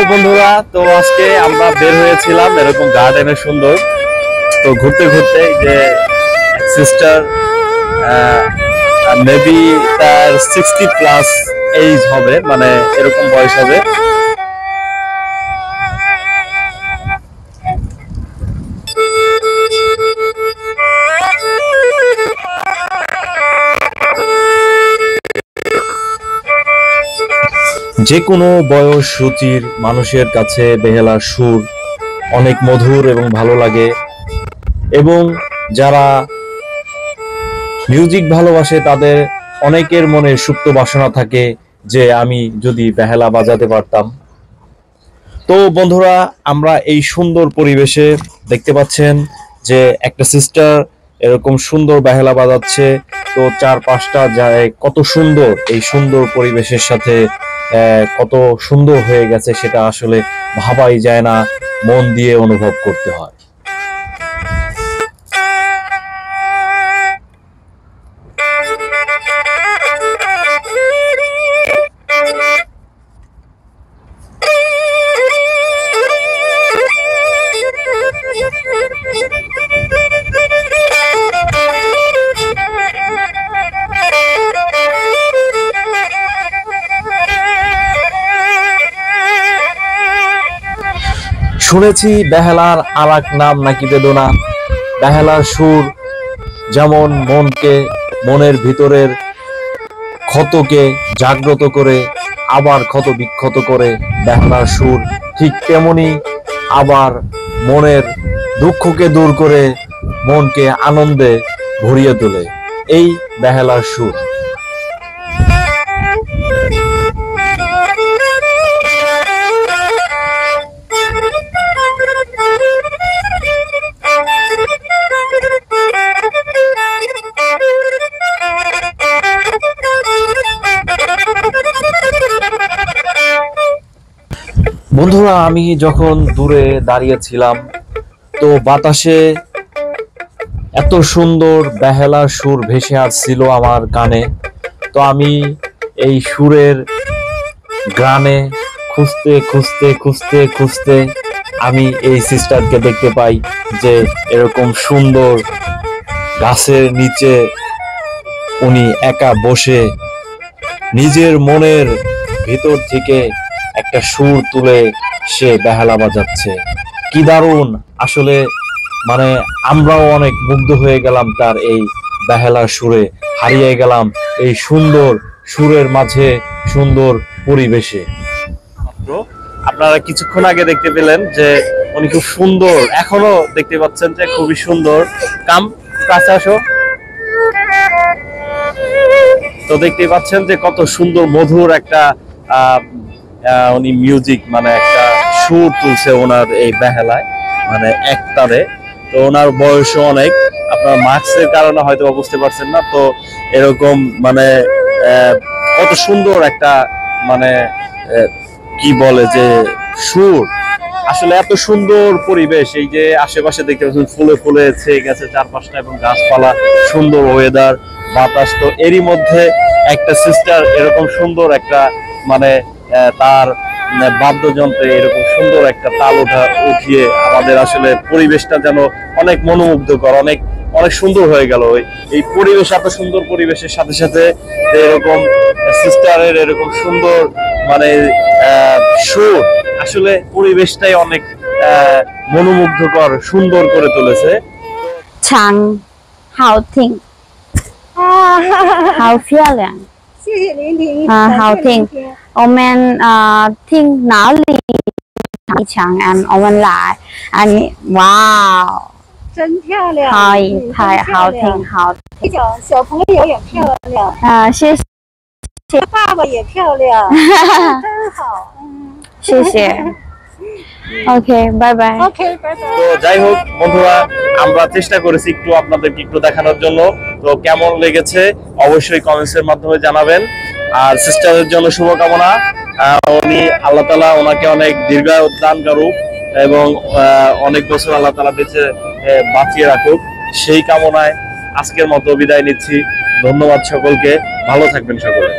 বন্ধুরা, তো আজকে আমরা বের হয়েছিলাম এরকম গার্ডেনে সুন্দর। তো ঘুরতে ঘুরতে যে সিস্টার মেবি তার 60+ এজ হবে, মানে এরকম বয়স হবে। যে কোনো বয়স রুচির মানুষের কাছে বেহালার সুর অনেক মধুর এবং ভালো লাগে, এবং যারা মিউজিক ভালোবাসে তাদের অনেকের মনে সুপ্ত বাসনা থাকে যে আমি যদি বেহালা বাজাতে পারতাম। তো বন্ধুরা, আমরা এই সুন্দর পরিবেশে দেখতে পাচ্ছেন যে একটা সিস্টার এরকম সুন্দর বেহালা বাজাচ্ছে। তো চারপাশটা যায় কত সুন্দর, এই সুন্দর পরিবেশের সাথে কত সুন্দর হয়ে গেছে সেটা আসলে ভাবাই যায় না, মন দিয়ে অনুভব করতে হয়। শুনেছি বেহালার আরেক নাম নাকি বেদনা। বেহালার সুর যেমন মনের ভিতরের ক্ষতকে জাগ্রত করে আবার ক্ষত বিক্ষত করে, বেহালার সুর ঠিক তেমনি আবার মনের দুঃখকে দূর করে মনকে আনন্দে ভরিয়ে তোলে এই বেহালার সুর। বন্ধুরা, আমি যখন দূরে দাঁড়িয়েছিলাম তো বাতাসে এত সুন্দর বেহালার সুর ভেসে আসছিল আমার কানে। তো আমি এই সুরের গানে খুঁজতে খুঁজতে খুঁজতে খুঁজতে আমি এই সিস্টারকে দেখতে পাই যে এরকম সুন্দর গাছের নিচে উনি একা বসে নিজের মনের ভিতর থেকে একটা সুর তুলে সে বেহালা বাজাচ্ছে। কি দারুণ আসলে, মানে আমরাও অনেক মুগ্ধ হয়ে গেলাম তার এই বেহালার সুরে, হারিয়ে গেলাম এই সুন্দর সুরের মাঝে, সুন্দর পরিবেশে। আপনারা কিছুক্ষণ আগে দেখতে পেলেন যে উনি খুব সুন্দর, এখনো দেখতে পাচ্ছেন যে খুবই সুন্দর। কাছে আসো। তো দেখতে পাচ্ছেন যে কত সুন্দর মধুর একটা উনি মিউজিক, মানে একটা সুর তুলছে ওনার এই বেহালায়, মানে একতারে। তো ওনার বয়সও অনেক, আপনার মাস্কের কারণে হয়তো বুঝতে পারছেন না। তো এরকম মানে কত সুন্দর একটা, মানে কি বলে যে সুর, আসলে এত সুন্দর পরিবেশ। এই যে আশেপাশে দেখতে পাচ্ছেন ফুলে ফুলে ছেয়ে গেছে চারপাশটা, এবং গাছপালা, সুন্দর ওয়েদার, বাতাস। তো এরই মধ্যে একটা সিস্টার এরকম সুন্দর একটা, মানে তার বাদ্যযন্ত্রে এরকম সুন্দর একটা তাল উঠিয়ে আমাদের আসলে পরিবেশটা যেন অনেক মনোমুগ্ধকর, অনেক অনেক সুন্দর হয়ে গেল। এই পরিবেশ, এত সুন্দর পরিবেশের সাথে সাথে এরকম সিস্টারের এরকম সুন্দর মানে সুর, আসলে পরিবেশটাই অনেক মনোমুগ্ধকর, সুন্দর করে তুলেছে। Chang, hào thịnh, hào phiêu lặng, 谢谢聆听，好听。我们听哪里唱and 我们来，and wow， 真漂亮，太好听，好。这种小朋友也漂亮，谢谢，爸爸也漂亮，真好，谢谢。ওকে, বাই বাই। OK，拜拜。তো যাই হোক বন্ধুরা, আমরা চেষ্টা করেছি একটু আপনাদেরকে একটু দেখানোর জন্য। তো কেমন লেগেছে অবশ্যই কমেন্টসের মাধ্যমে জানাবেন। আর সিস্টারের জন্য শুভকামনা, উনি আল্লাহ তাআলা ওনাকে অনেক দীর্ঘায়ু দান করুক এবং অনেক বছর আল্লাহ তাআলা বেঁচে বাঁচিয়ে রাখুক, সেই কামনায় আজকের মতো বিদায় নিচ্ছি। ধন্যবাদ সকলকে, ভালো থাকবেন সকলে।